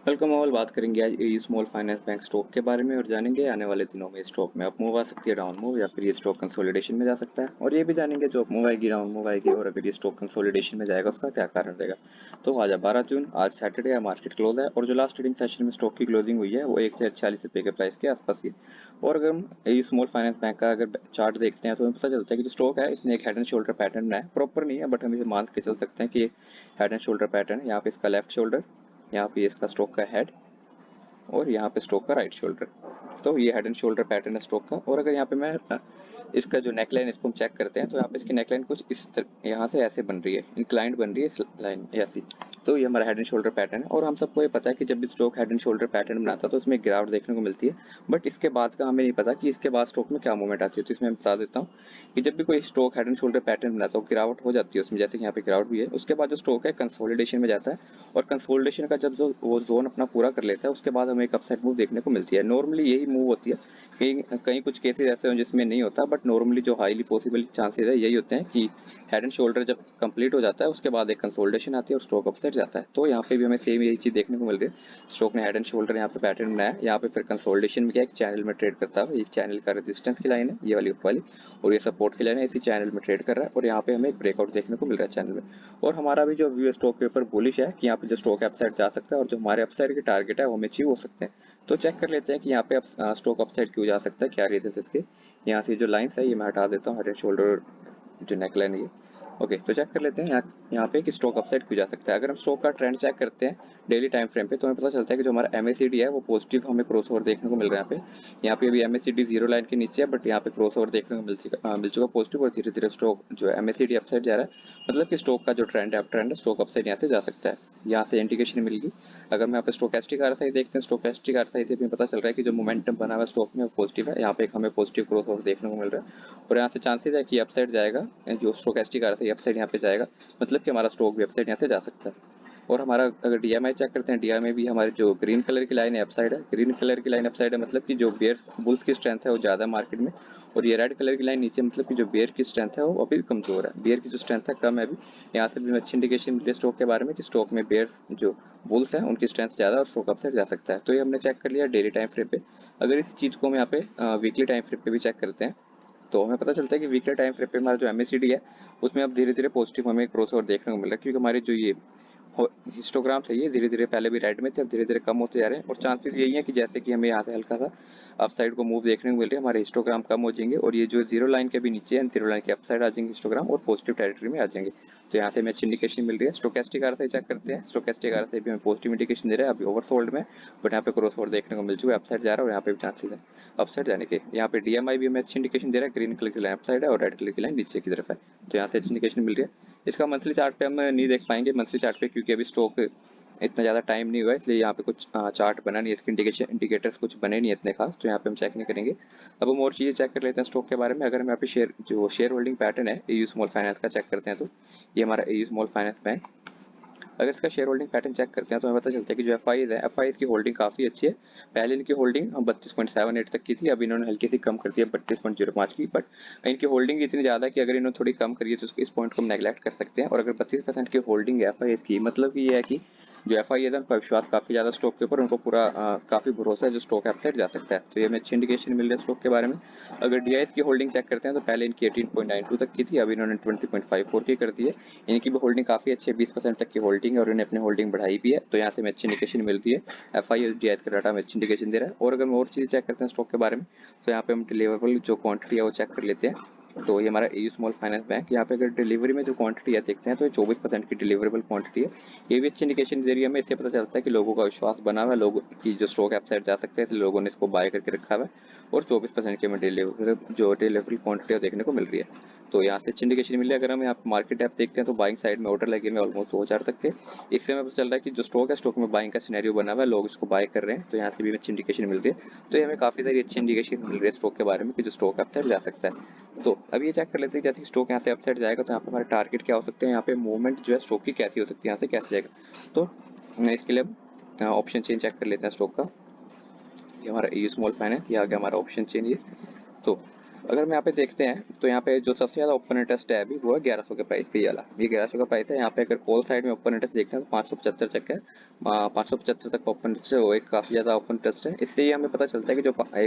Welcome all. बात करेंगे आज ई स्मॉल फाइनेंस बैंक स्टॉक के बारे में और जानेंगे आने वाले दिनों में स्टॉक में अप मूव आ सकती है, डाउन मूव, या फिर ये स्टॉक कंसोलिडेशन में जा सकता है। और ये भी जानेंगे जो अप मूव आएगी, डाउन मूव आएगी, और अगर ये स्टॉक कंसोलिडेशन में जाएगा उसका क्या कारण रहेगा। तो आज 12 जून, आज सैटरडे है, मार्केट क्लोज है और जो लास्ट ट्रेडिंग सेशन में स्टॉक की क्लोजिंग हुई है वो 1 से 46 रुपये के प्राइस के आसपास की। और अगर हम ई स्मॉल फाइनेंस बैंक का अगर चार्ट देखते हैं तो हमें पता चलता है कि जो स्टॉक है इसने एक हेड एंड शोल्डर पैटर्न बनाया, प्रॉपर नहीं है बट हम इसे मान के चल सकते हैं कि हेड एंड शोल्डर पैटर्न है। यहाँ पे इसका लेफ्ट शोल्डर, यहाँ पे इसका स्टॉक का हेड, और यहाँ पे स्टॉक का राइट शोल्डर। तो ये हेड एंड शोल्डर पैटर्न है स्टॉक का। और अगर यहाँ पे मैं इसका जो नेकलाइन इसको हम चेक करते हैं तो यहाँ पे इसकी नेकलाइन कुछ इस तरह यहाँ से ऐसे बन रही है, इंक्लाइंड बन रही है इस लाइन ऐसी। तो ये हमारा हेड एंड शोल्डर पैटर्न है और हम सबको ये पता है कि जब भी stock head and shoulder pattern बनाता है तो उसमें गिरावट देखने को मिलती है। बट इसके बाद का हमें नहीं पता कि इसके बाद स्टॉक में क्या मूवमेंट आती है। तो इसमें मैं बता देता हूँ कि जब भी कोई stock head and shoulder pattern बनाता है गिरावट हो जाती है उसमें, जैसे कि यहाँ पे गिरावट भी है, उसके बाद जो स्टॉक है कंसोलिडेशन में जाता है। और कंसोलिडेशन का जब जो वो जोन अपना पूरा कर लेता है उसके बाद हमें एक अपसाइड मूव देखने को मिलती है। नॉर्मली यही मूव होती है, कहीं कहीं कुछ केसेस ऐसे हैं जिसमें नहीं होता, बट नॉर्मली जो हाईली पॉसिबल चांसेस है यही होते हैं कि हेड एंड शोल्डर जब कंप्लीट हो जाता है उसके बाद एक कंसोलिडेशन आती है और स्टॉक अपसाइड जाता है। तो यहाँ पे भी हमें सेम यही चीज देखने को मिल रही है। स्टॉक ने हेड एंड शोल्डर यहाँ पे पैटर्न बनाया, यहाँ पे फिर कंसोलिडेशन में क्या एक चैनल में ट्रेड करता है। ये चैनल का रेजिस्टेंस की लाइन है, ये वाली ऊपर वाली, और ये सपोर्ट की लाइन है, इसी चैनल में ट्रेड कर रहा है और यहाँ पे हमें एक ब्रेकआउट देखने को मिल रहा है चैनल में। और हमारा भी जो व्यू स्टॉक के ऊपर बुलिश है कि यहाँ पे जो स्टॉक अपसाइड जा सकता है और जो हमारे अपसाइड के टारगेट है वो हमें अचीव हो सकते हैं। तो चेक कर लेते हैं कि यहाँ पे स्टॉक अपसाइड क्यों जा सकता है, क्या रीजन इसके। यहाँ से जो लाइंस है ये मैं हटा देता हूँ, हेड एंड शोल्डर जो नेकलाइन है ये। ओके, तो चेक कर लेते हैं यहाँ पे कि स्टॉक अपसाइड क्यों जा सकता है। अगर हम स्टॉक का ट्रेंड चेक करते हैं डेली टाइम फ्रेम पे तो हमें पता चलता है कि जो हमारा एमएसीडी है वो पॉजिटिव हमें क्रॉस ओवर देखने को मिल रहा है। यहाँ पे अभी एमएसीडी जीरो लाइन के नीचे है बट यहाँ पे क्रॉस ओवर देखने को मिल चुका पॉजिटिव, और धीरे धीरे स्टॉक जो है एमएसीडी अपसाइड जा रहा है। मतलब कि स्टॉक का जो ट्रेंड है स्टॉक अपसाइड यहाँ से जा सकता है। यहाँ से इंडिकेशन मिल गई। अगर मैं यहाँ पे स्टोकेस्टिक आरएसआई देखते हैं, स्टोकेस्टिक आरएसआई से भी पता चल रहा है कि जो मोमेंटम बना हुआ स्टॉक में वो पॉजिटिव है। यहाँ पे एक हमें पॉजिटिव क्रॉस ओवर देखने को मिल रहा है और यहाँ से चांसेस है कि अपसाइड जाएगा। जो स्टोकेस्टिक आरएसआई अपसाइड यहाँ पे जाएगा, मतलब कि हमारा स्टॉक भी अपसाइड यहाँ से जा सकता है। और हमारा अगर डीएमआई चेक करते हैं, डीएमआई भी हमारी जो ग्रीन कलर की लाइन है अपसाइड है, ग्रीन कलर की लाइन अपसाइड है, मतलब कि जो बेयर बुल्स की स्ट्रेंथ है वो ज़्यादा है मार्केट में। और ये रेड कलर की लाइन नीचे, मतलब कि जो बेयर की स्ट्रेंथ है वो अभी कमजोर है, बेयर की जो स्ट्रेंथ है कम है अभी। यहाँ से भी अच्छी इंडिकेशन मिली स्टॉक के बारे में कि स्टॉक में बेयर्स जो बुल्स हैं उनकी स्ट्रेंथ ज़्यादा और स्टॉक अपसाइड जा सकता है। तो ये हमने चेक कर लिया डेली टाइम फ्रेम पे। अगर इस चीज़ को हम यहाँ पे वीकली टाइम फ्रेम पे भी चेक करते हैं तो हमें पता चलता है कि वीकली टाइम फ्रेम पे हमारा जो एमएसीडी है उसमें अब धीरे धीरे पॉजिटिव हमें क्रॉस ओवर देखने को मिल रहा है, क्योंकि हमारे जो ये हिस्टोग्राम है ये धीरे धीरे पहले भी रेड में थे, अब धीरे धीरे कम होते जा रहे हैं। और चांसेस यही है कि जैसे कि हमें यहाँ से हल्का सा अप साइड को मूव देखने को मिल रही है, हमारे हिस्टोग्राम कम हो जाएंगे और ये जो जीरो लाइन के भी नीचे है, जीरो लाइन के अप साइड आ जाएंगे हिस्टोग्राम और पॉजिटिव टेरिटरी में आ जाएंगे। तो यहाँ से हमें अच्छी इंडिकेशन मिल रही है। स्टोकेस्टिक आरएसआई चेक करते हैं, स्टोकेस्टिक आरएसआई भी हमें पॉजिटिव इंडिकेशन दे रहा है, अभी ओवरसोल्ड में, बट यहाँ पे क्रॉस ओवर देखने को मिल चुका है, अपसाइड जा रहा है और यहाँ पे भी चांसेस है अपसाइड जाने के। यहाँ पे डीएमआई भी हमें अच्छी इंडिकेशन दे रहा है, ग्रीन कलर की लाइन अपसाइड है और रेड कलर की लाइन नीचे की तरफ है। तो यहाँ से अच्छी इंडिकेशन मिल रही है। इसका मंथली चार्ट पे हम नहीं देख पाएंगे मंथली चार्ट पे, क्योंकि अभी स्टॉक इतना ज़्यादा टाइम नहीं हुआ है, इसलिए यहाँ पे कुछ चार्ट बना नहीं है, इसके इंडिकेटर्स कुछ बने नहीं है इतने खास, तो यहाँ पे हम चेक नहीं करेंगे। अब हम और चीज़ें चेक कर लेते हैं स्टॉक के बारे में। अगर हम यहाँ पे शेयर होल्डिंग पैटर्न है एयू स्मॉल फाइनेंस का चेक करते हैं तो ये हमारा एयू स्मॉल फाइनेंस बैंक। अगर इसका शेयर होल्डिंग पैटर्न चेक करते हैं तो हमें पता चलता है कि जो एफआईज है, एफआईज की होल्डिंग काफ़ी अच्छी है। पहले इनकी होल्डिंग 32.78 तक की थी, अब इन्होंने हल्की सी कम कर दी है 32.05 की, बट इनकी होल्डिंग इतनी ज़्यादा है कि अगर इन्होंने थोड़ी कम करी है तो इस पॉइंट को हम नेगलेक्ट कर सकते हैं। और अगर 32% की होल्डिंग है एफआईज की, मतलब कि ये है कि जो एफआईज है उनका विश्वास काफ़ी ज़्यादा स्टॉक के ऊपर, उनको पूरा काफ़ी भरोसा है जो स्टॉक अपसाइड जा सकता है। तो ये हमें अच्छी इंडिकेशन मिल रही है स्टॉक के बारे में। अगर डीआईएस की होल्डिंग चेक करते हैं तो पहले इनकी 18.92 तक की थी, अभी इन्होंने 20.54 की कर दी है। इनकी भी होल्डिंग काफ़ी अच्छी है, 20% तक की होल्डिंग है और इन्हें अपनी होल्डिंग बढ़ाई भी है। तो यहाँ से हमें अच्छी इंडिकेशन मिल रही है। एफआईएस का डाटा हमें अच्छी इंडिकेशन दे रहा है। और अगर हम और चीज़ें चेक करते हैं स्टॉक के बारे में तो यहाँ पे हम डिलीवरेबल जो क्वांटिटी है वो चेक कर लेते हैं। तो ये हमारा एयू स्मॉल फाइनेंस बैंक, यहाँ पे अगर डिलीवरी में जो क्वांटिटी है देखते हैं तो ये 24% की डिलीवरेबल क्वांटिटी है। ये भी अच्छी इंडिकेशन दे रही है हमें, इससे पता चलता है कि लोगों का विश्वास बना हुआ है, लोगों की जो स्टॉक अपसाइड जा सकते हैं इसलिए लोगों ने इसको बाय करके रखा हुआ है। और 24% की हमें डिलीवरी क्वांटिटी देखने को मिल रही है। तो यहाँ से अच्छी इंडिकेशन मिली। अगर हम यहाँ मार्केट ऐप देखते हैं तो बाइंग साइड में ऑर्डर लगे हुए ऑलमोस्ट 2000 तक के। इससे हमें पता चल रहा है कि जो स्टॉक है स्टॉक में बाइंग का सिनेरियो बना हुआ है, लोग इसको बाय कर रहे हैं। तो यहाँ से भी अच्छी इंडिकेशन मिल रही है। तो ये हमें काफ़ी सारी अच्छी इंडिकेशन मिल रही है स्टॉक के बारे में कि जो स्टॉक अपसाइड जा सकता है। तो अब ये चेक कर लेते हैं जैसे स्टॉक यहाँ से अपसाइड जाएगा तो यहाँ पे हमारे टारगेट क्या हो सकते हैं, यहाँ पे मूवमेंट जो है स्टॉक की कैसी हो सकती है, यहाँ से कैसे जाएगा। तो इसके लिए हम ऑप्शन चेन चेक कर लेते हैं स्टॉक का। ये हमारा एयू स्मॉल फाइनेंस, ये आ गया हमारा ऑप्शन चेन ये। तो अगर हम यहाँ पे देखते हैं तो यहाँ पे जो सबसे ज़्यादा ओपन इंटरेस्ट है अभी वो है 1100 के प्राइस पे ये वाला, ये 1100 का प्राइस है। यहाँ पे अगर कॉल साइड में ओपन इंटरेस्ट देखते हैं तो 575 चेक है, 575 तक ओपन इंटरेस्ट है, वो एक काफ़ी ज़्यादा ओपन इंटरेस्ट है। इससे ये हमें पता चलता है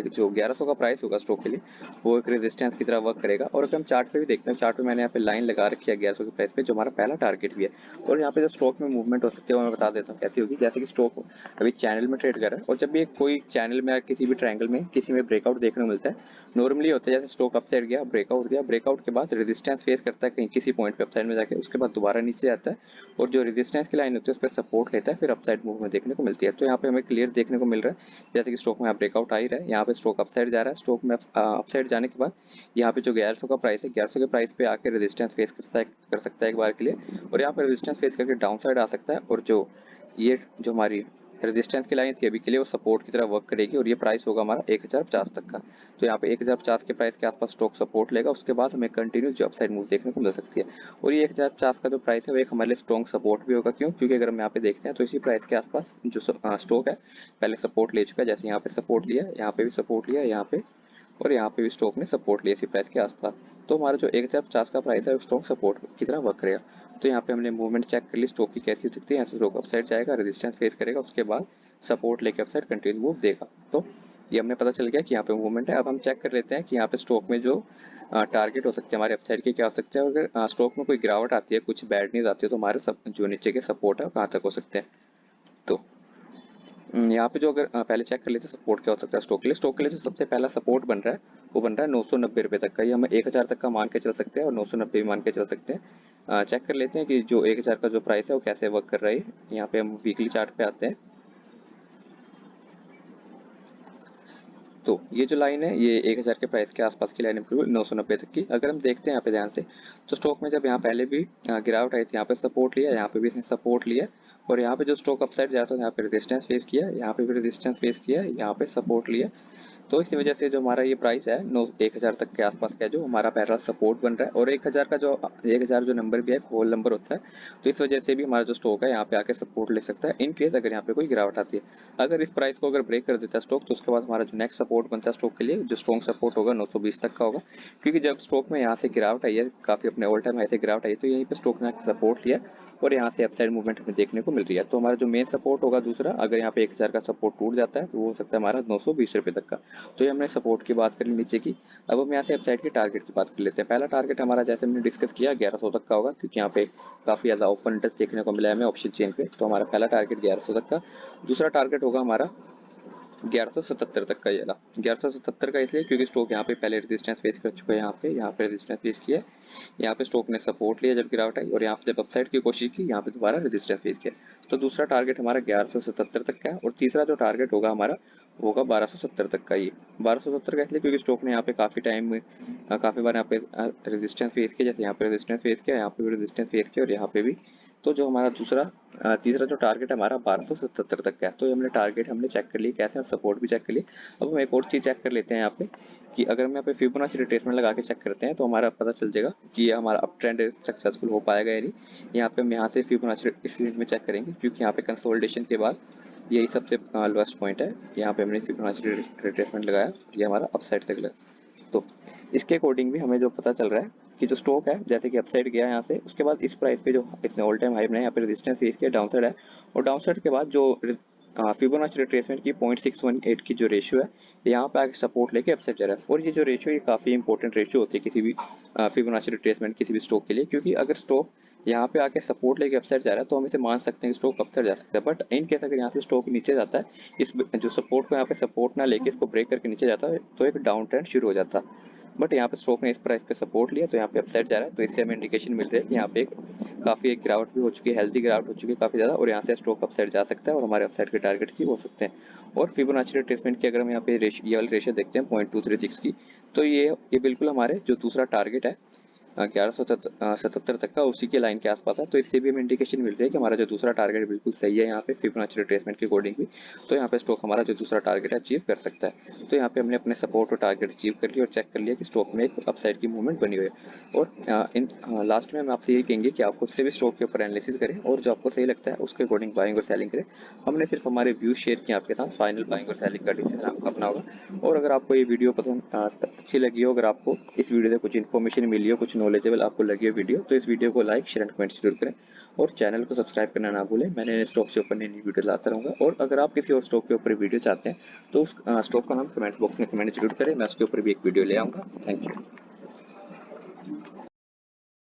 कि जो 1100 का प्राइस होगा स्टॉक के लिए वो एक रेजिस्टेंस की तरह वर्क करेगा। और अगर हम चार्ट पे भी देखते हैं, चार्ट पे मैंने यहाँ पे लाइन लगा रखी है 1100 के प्राइस पे, जो हमारा पहला टारगेट भी है। और यहाँ पे जो स्टॉक में मूवमेंट हो सकती है वो मैं बता देता हूँ कैसी होगी। जैसे कि स्टॉक अभी चैनल में ट्रेड कर रहा है, और जब भी कोई चैनल में या किसी भी ट्रायंगल में किसी में ब्रेकआउट देखने को मिलता है, नॉर्मली होता है जैसे स्टॉक अपसाइड गया, ब्रेकआउट गया, ब्रेकआउट के बाद रेजिस्टेंस फेस करता है कहीं किसी पॉइंट पे अपसाइड में जाके, उसके बाद दोबारा नीचे आता है और जो रेजिस्टेंस की लाइन होती है उस पर सपोर्ट लेता है, फिर अपसाइड मूव में देखने को मिलती है। तो यहाँ पे हमें क्लियर देखने को मिल रहा है जैसे कि स्टॉक में यहाँ ब्रेकआउट आ ही रहा है, यहाँ पे स्टॉक अपसाइड जा रहा है, स्टॉक में अपसाइड जाने के बाद यहाँ पे जो 1100 का प्राइस है, 1100 के प्राइस पे आके रेजिस्टेंस फेस कर सकता है एक बार के लिए, और यहाँ पे रेजिस्टेंस फेस करके डाउन साइड आ सकता है। और जो हमारी रेजिस्टेंस की लाइन थी अभी के लिए वो सपोर्ट की तरह वर्क करेगी, और ये प्राइस होगा हमारा 1050 तक का। तो यहाँ पे 1050 के प्राइस के आसपास स्टॉक सपोर्ट लेगा, उसके बाद हमें कंटिन्यू जो अपसाइड मूव देखने को मिल सकती है। और ये 1050 का जो प्राइस है वो एक हमारे लिए स्ट्रॉन्ग सपोर्ट भी होगा। क्यों? क्योंकि अगर हम यहाँ पे देखते हैं तो इसी प्राइस के आसपास जो स्टॉक है पहले सपोर्ट ले चुका है, जैसे यहाँ पे सपोर्ट लिया, यहाँ पे भी सपोर्ट लिया, यहाँ पे और यहाँ पे भी स्टॉक ने सपोर्ट लिया इसी प्राइस के आसपास। तो हमारा जो 1050 का प्राइस है वो स्टॉक सपोर्ट की तरह वर्क करेगा। तो यहाँ पे हमने मूवमेंट चेक कर ली स्टॉक की कैसी दिखती है, यहाँ से स्टॉक अपसाइड जाएगा, रेजिस्टेंस फेस करेगा, उसके बाद सपोर्ट लेके अपसाइड कंटिन्यू मूव देगा। तो ये हमने पता चल गया कि यहाँ पे मूवमेंट है। अब हम चेक कर लेते हैं कि यहाँ पे स्टॉक में जो टारगेट हो सकते हैं हमारे अपसाइड के क्या हो सकते हैं। अगर स्टॉक में कोई गिरावट आती है, कुछ बैड न्यूज आती है, तो हमारे जो नीचे के सपोर्ट है वो कहाँ तक हो सकते हैं। तो यहाँ पे जो अगर पहले चेक कर लेते हैं सपोर्ट क्या हो सकता है स्टॉक के लिए। स्टॉक के लिए जो सबसे पहला सपोर्ट बन रहा है वो बन रहा है 990 रुपये तक का। ये हम 1000 तक का मान के चल सकते हैं और 990 भी मान के चल सकते हैं। चेक कर लेते हैं कि जो 1000 का जो प्राइस है वो कैसे वर्क कर रहा है। यहाँ पे हम वीकली चार्ट पे आते हैं। तो ये जो लाइन है ये 1000 के प्राइस के आसपास की लाइन है, 990 तक की। अगर हम देखते हैं यहाँ पे ध्यान से, तो स्टॉक में जब यहाँ पहले भी गिरावट आई थी, यहाँ पे सपोर्ट लिया, यहाँ पे भी इसने सपोर्ट लिया, और यहाँ पे जो स्टॉक अपसाइड जाता है यहाँ पे रेजिस्टेंस फेस किया, यहाँ पे भी रेजिस्टेंस फेस किया, यहाँ पे सपोर्ट लिया। तो इसी वजह से जो हमारा ये प्राइस है 1000 तक के आसपास का है, जो हमारा पहला सपोर्ट बन रहा है। और 1000 जो नंबर भी है होल नंबर होता है, तो इस वजह से भी हमारा जो स्टॉक है यहाँ पे आके सपोर्ट ले सकता है इन केस अगर यहाँ पे कोई गिरावट आती है। अगर इस प्राइस को अगर ब्रेक कर देता है स्टॉक, तो उसके बाद हमारा जो नेक्स्ट सपोर्ट बनता है स्टॉक के लिए, जो स्ट्रॉन्ग सपोर्ट होगा 920 तक का होगा। क्योंकि जब स्टॉक में यहाँ से गिरावट आई है, काफी अपने ऑल टाइम हाई से गिरावट आई है, तो यहीं पे स्टॉक ने सपोर्ट लिया और यहाँ से अपसाइड मूवमेंट हमें देखने को मिल रही है। तो हमारा जो मेन सपोर्ट होगा दूसरा, अगर यहाँ पे 1000 का सपोर्ट टूट जाता है तो वो हो सकता है हमारा 920 रुपये तक का। तो ये हमने सपोर्ट की बात करी नीचे की। अब हम यहाँ से अपसाइड के टारगेट की बात कर लेते हैं। पहला टारगेट हमारा जैसे हमने डिस्कस किया 1100 तक का होगा, क्योंकि यहाँ पे काफी ज्यादा ओपन इंटरेस्ट देखने को मिला है हमें ऑप्शन चेन पे। तो हमारा पहला टारगेट 1100 तक का। दूसरा टारगेट होगा हमारा 1177 तक का। ये रहा 1177 का, इसलिए क्योंकि स्टॉक यहाँ पे पहले रेजिस्टेंस फेस कर चुका है, यहाँ पे रेजिस्टेंस फेस किया है, यहाँ पे स्टॉक ने सपोर्ट लिया जब गिरावट आई, और यहाँ पे जब अपसाइड की कोशिश की यहाँ पे दोबारा रेजिस्टेंस फेस किया। तो दूसरा टारगेट हमारा 1177 तक का है। और तीसरा जो टारगेट होगा हमारा वो होगा 1270 तक का। ये 1270 का इसलिए क्योंकि स्टॉक ने यहाँ पे काफी टाइम में काफी बार यहाँ पे रेजिस्टेंस फेस किया, जैसे यहाँ पे रेजिस्टेंस फेस किया, यहाँ पे भी रेजिस्टेंस फेस किया, और यहाँ पे भी। तो जो हमारा तीसरा जो टारगेट है हमारा 1277 तक का है। तो ये हमने टारगेट हमने चेक कर लिया कैसे, और सपोर्ट भी चेक कर लिया। अब हम एक और चीज़ चेक कर लेते हैं यहाँ पे, कि अगर हम यहाँ पे फिबोनाची रिट्रेसमेंट लगा के चेक करते हैं तो हमारा पता चल जाएगा कि ये हमारा अप ट्रेंड सक्सेसफुल हो पाएगा या नहीं। यहाँ पे हम यहाँ से फिबोनाची इस रेंज में चेक करेंगे, क्योंकि यहाँ पे कंसोलिडेशन के बाद यही सबसे लोएस्ट पॉइंट है। यहाँ पे हमने फिबोनाची रिट्रेसमेंट लगाया, ये हमारा अपसाइड तक लगा। तो इसके अकॉर्डिंग भी हमें जो पता चल रहा है कि जो स्टॉक है जैसे कि अपसाइड गया यहाँ से, उसके बाद इस प्राइस पे जो इसने ऑल टाइम हाई बनाया, यहाँ पे रेजिस्टेंस फेस किया, डाउनसाइड है, और डाउनसाइड के बाद जो फिबोनाची रिट्रेसमेंट की 0.618 की जो रेशियो है, यहाँ पे आगे सपोर्ट लेके अपसाइड जा रहा है। और ये जो रेशियो ये काफ़ी इंपॉर्टेंट रेशियो होती है किसी भी फिबोनाची रिट्रेसमेंट किसी भी स्टॉक के लिए, क्योंकि अगर स्टॉक यहाँ पे आके सपोर्ट लेके अपसाइड जा रहा है तो हम इसे मान सकते हैं कि स्टॉक अपसाइड जा सकता है। बट इन केस अगर यहाँ से स्टॉक नीचे जाता है, इस जो सपोर्ट को यहाँ पे सपोर्ट ना लेके इसको ब्रेक करके नीचे जाता है, तो एक डाउन ट्रेंड शुरू हो जाता है। बट यहाँ पे स्टॉक ने इस प्राइस पे सपोर्ट लिया, तो यहाँ पे अपसाइड जा रहा है। तो इससे हमें इंडिकेशन मिल रही है कि यहाँ पे काफ़ी एक गिरावट भी हो चुकी है, हेल्दी गिरावट हो चुकी है काफ़ी ज़्यादा, और यहाँ से स्टॉक अपसाइड जा सकता है और हमारे अपसाइड के टारगेट ही हो सकते हैं। और फिबोनाची रिट्रेसमेंट की अगर हम यहाँ पे ये वाली रेशियो देखते हैं 0.236 की, तो ये बिल्कुल हमारे जो दूसरा टारगेट है 1177 तक का उसी के लाइन के आसपास है। तो इससे भी हमें इंडिकेशन मिल रही है कि हमारा जो दूसरा टारगेट बिल्कुल सही है यहाँ पे फिबोनाची रिट्रेसमेंट के अकॉर्डिंग भी। तो यहाँ पे स्टॉक हमारा जो दूसरा टारगेट है अचीव कर सकता है। तो यहाँ पे हमने अपने सपोर्ट और टारगेट अचीव कर लिया और चेक कर लिया कि स्टॉक में एक अपसाइड की मूवमेंट बनी हुई है। और लास्ट में हम आपसे यही कहेंगे कि आप खुद से भी स्टॉक के ऊपर एनालिसिस करें और जो आपको सही लगता है उसके अकॉर्डिंग बाइंग और सेलिंग करें। हमने सिर्फ हमारे व्यूज शेयर किए आपके साथ, फाइनल बाइंग और सेलिंग का डिसीजन आपका अपना होगा। और अगर आपको ये वीडियो पसंद अच्छी लगी हो, अगर आपको इस वीडियो से कुछ इन्फॉर्मेशन मिली हो, कुछ नॉलेजेबल आपको लगी हो वीडियो, तो इस वीडियो को लाइक शेयर एंड कमेंट जरूर करें और चैनल को सब्सक्राइब करना ना भूलें। मैंने नए स्टॉक के ऊपर नई वीडियो लाता रहूँगा। और अगर आप किसी और स्टॉक के ऊपर वीडियो चाहते हैं तो उस स्टॉक का नाम कमेंट बॉक्स में कमेंट जरूर करें, मैं उसके ऊपर भी एक वीडियो ले आऊँगा। Thank you.